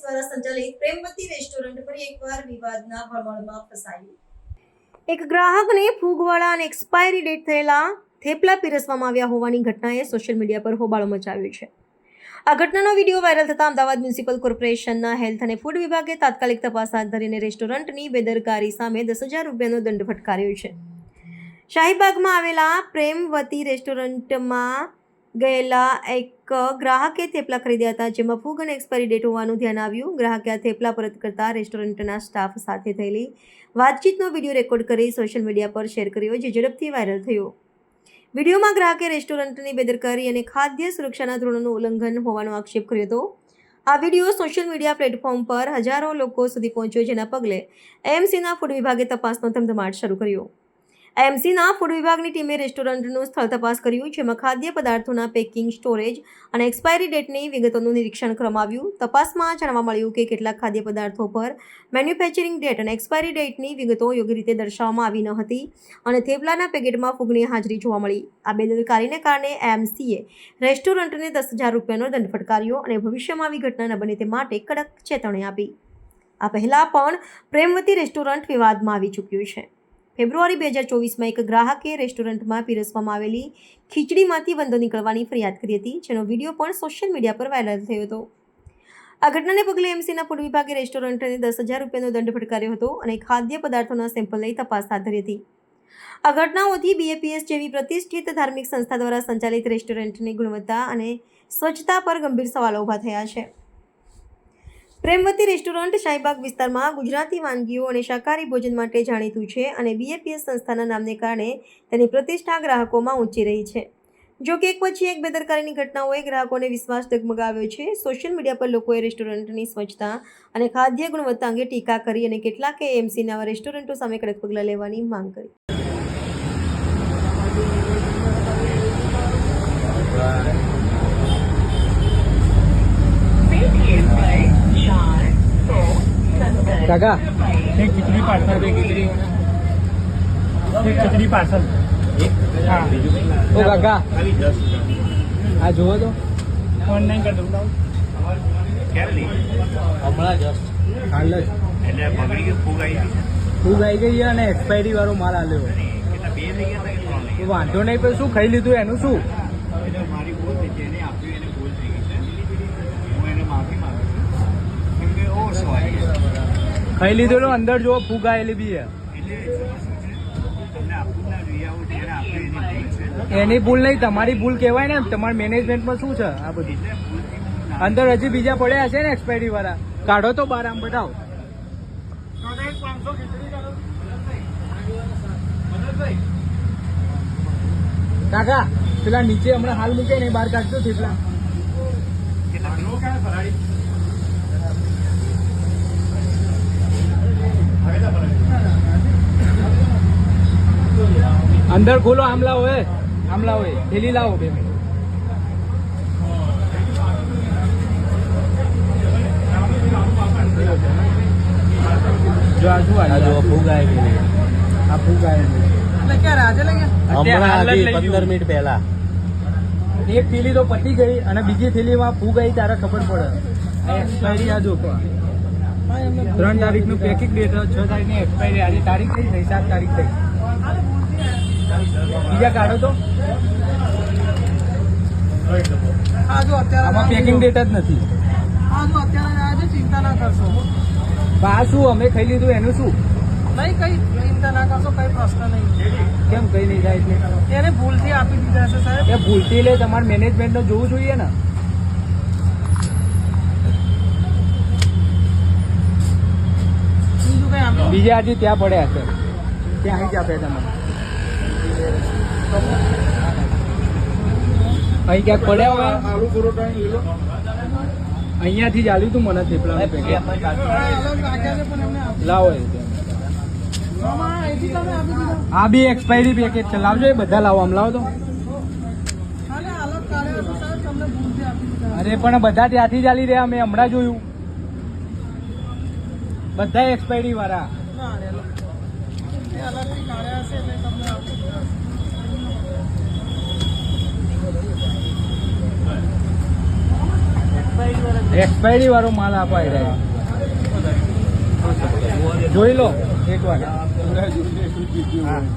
દ્વારા સંચાલિત પ્રેમવતી રેસ્ટોરન્ટ ફરી એકવાર વિવાદના ભળમળમાં ફસાયું. એક ગ્રાહકને ફૂગવાળા અને એક્સપાયરી ડેટ થયેલા થેપલા પીરસવામાં આવ્યા હોવાની ઘટનાએ સોશિયલ મીડિયા પર હોબાળો મચાવ્યો છે. આ ઘટનાનો વિડીયો વાયરલ થતાં અમદાવાદ મ્યુનિસિપલ કોર્પોરેશનના હેલ્થ અને ફૂડ વિભાગે તાત્કાલિક તપાસ હાથ ધરીને રેસ્ટોરન્ટની બેદરકારી સામે 10,000 રૂપિયાનો દંડ ફટકાર્યો છે. શાહીબાગમાં આવેલા પ્રેમવતી રેસ્ટોરન્ટમાં ગયેલા એક ગ્રાહકે થેપલા ખરીદ્યા હતા, જેમાં ફૂગ અને એક્સપાયરી ડેટ હોવાનું ધ્યાન આવ્યું. ગ્રાહકે આ થેપલા પરત કરતા રેસ્ટોરન્ટના સ્ટાફ સાથે થયેલી વાતચીતનો વિડીયો રેકોર્ડ કરી સોશિયલ મીડિયા પર શેર કર્યો, જે ઝડપથી વાયરલ થયો. વિડીયોમાં ગ્રાહકે રેસ્ટોરન્ટની બેદરકારી અને ખાદ્ય સુરક્ષાના ધોરણોનું ઉલ્લંઘન હોવાનો આક્ષેપ કર્યો હતો. આ વિડીયો સોશિયલ મીડિયા પ્લેટફોર્મ પર હજારો લોકો સુધી પહોંચ્યો, જેના પગલે એએમસીના ફૂડ વિભાગે તપાસનો ધમધમાટ શરૂ કર્યો. એએમસીના ફૂડ વિભાગની ટીમે રેસ્ટોરન્ટનું સ્થળ તપાસ કર્યું, જેમાં ખાદ્ય પદાર્થોના પેકિંગ, સ્ટોરેજ અને એક્સપાયરી ડેટની વિગતોનું નિરીક્ષણ કરવામાં આવ્યું. તપાસમાં જાણવા મળ્યું કે કેટલાક ખાદ્ય પદાર્થો પર મેન્યુફેક્ચરિંગ ડેટ અને એક્સપાયરી ડેટની વિગતો યોગ્ય રીતે દર્શાવવામાં આવી ન હતી અને થેપલાના પેકેટમાં ફૂગની હાજરી જોવા મળી. આ બેદરકારીને કારણે એએમસીએ રેસ્ટોરન્ટને 10,000 રૂપિયાનો દંડ ફટકાર્યો અને ભવિષ્યમાં આવી ઘટના ન બને તે માટે કડક ચેતવણી આપી. આ પહેલા પણ પ્રેમવતી રેસ્ટોરન્ટ વિવાદમાં આવી ચૂક્યું છે. ફેબ્રુઆરી 2024માં એક ગ્રાહકે રેસ્ટોરન્ટમાં પીરસવામાં આવેલી ખીચડીમાંથી વંદો નીકળવાની ફરિયાદ કરી હતી, જેનો વિડીયો પણ સોશિયલ મીડિયા પર વાયરલ થયો હતો. આ ઘટનાને પગલે એમસીના ફૂડ વિભાગે રેસ્ટોરન્ટને 10,000 રૂપિયાનો દંડ ફટકાર્યો હતો અને ખાદ્ય પદાર્થોના સેમ્પલ લઈ તપાસ હાથ ધરી હતી. આ ઘટનાઓથી બીએપીએસ જેવી પ્રતિષ્ઠિત ધાર્મિક સંસ્થા દ્વારા સંચાલિત રેસ્ટોરન્ટની ગુણવત્તા અને સ્વચ્છતા પર ગંભીર સવાલો ઊભા થયા છે. પ્રેમવતી રેસ્ટોરન્ટ શાહીબાગ વિસ્તારમાં ગુજરાતી વાનગીઓ અને શાકાહારી ભોજન માટે જાણીતું છે અને બીએપીએસ સંસ્થાના નામને કારણે તેની પ્રતિષ્ઠા ગ્રાહકોમાં ઊંચી રહી છે. જો કે એક પછી એક બેદરકારીની ઘટનાઓએ ગ્રાહકોને વિશ્વાસ ડગમગાવ્યો છે. સોશિયલ મીડિયા પર લોકોએ રેસ્ટોરન્ટની સ્વચ્છતા અને ખાદ્ય ગુણવત્તા અંગે ટીકા કરી અને કેટલાકે એએમસીના રેસ્ટોરન્ટો સામે કડક પગલાં લેવાની માંગ કરી. કાકા એક ખીચડી પાર્સલ, બે ખીચડી, એક ખીચડી પાર્સલ. હા ઓ કાકા આ જુઓ તો ઓનલાઈન કરી દઉં. હમણાં જસ્ટ હાલ જ એટલે બગડી ગયું, ફૂગ આવી ગઈ અને એક્સપાયરી વાળો માલ આવ્યો. વાંધો નહીં, પણ શું ખાઈ લીધું એનું શું? મારી ભૂલ થઈ છે, એને આપ્યું, એને ભૂલ થઈ ગઈ છે, હું એને માફી માંગુ છું. કેમ કે ઓ સોરી ખાઈ લીધેલો અંદર જો ફૂગ આવેલી બી એની ભૂલ નહીં, તમારી ભૂલ કહેવાય ને. તમારા મેનેજમેન્ટમાં શું છે આ બધી? અંદર હજી બીજા પડ્યા હશે ને એક્સપાયરી વાળા, કાઢો તો બહાર, આમ બતાવો. કાકા પેલા નીચે હમણાં હાલ મૂકે ને બહાર કાઢજો થેપલા. અંદર ખોલો, આમલા હોય થેલી લાવો 2 મિનિટ. જો આ શું આ જો ફૂગ આવી ગઈ, આ ફૂગ આવી ગઈ એટલે ક્યારે આજે લઈ ગયા? હમણાં 15 મિનિટ પહેલા એક થેલી તો પતી ગઈ અને બીજી થેલીમાં ફૂગ આવી, ત્યારે ખબર પડે. એક્સપાયરી આ જો 3 તારીખનું પેકિંગ ડેટ, 6 તારીખની એક્સપાયરી. આજે તારીખ થઈ 7 તારીખ થઈ. બીજા કાઢો તો આમાં પેકિંગ ડેટ જ નથી. ચિંતા ના કરશો. આ શું અમે ખાઈ લીધું એનું શું? નહીં, કઈ ચિંતા ના કરશો, કઈ પ્રશ્ન નહીં. કેમ કઈ નહીં થાય એટલે એને ભૂલથી આપી દીધા છે સાહેબ. એ ભૂલથી લે, તમારે મેનેજમેન્ટને જોવું જોઈએ ને. બીજા હજી ત્યાં પડ્યા છે, ત્યાં અહીં જ આપે તમારે. અહીં ક્યાંક પડ્યા હોય, અહીંયાથી જ આલ્યું તું મને થેપલાનું પેકેટ. લાવો આ બી એક્સપાયરી પેકેટ છે, લાવજો. એ બધા લાવો, આમ લાવો તો. અરે પણ બધા ત્યાંથી ચાલી રહ્યા, મેં હમણાં જોયું. બધા એક્સપાયરી વાળા. એક્સપાયરી વાળા એક્સપાયરી વાળો માલ અપાઈ રહ્યો જોઈ લો એકવાર. હા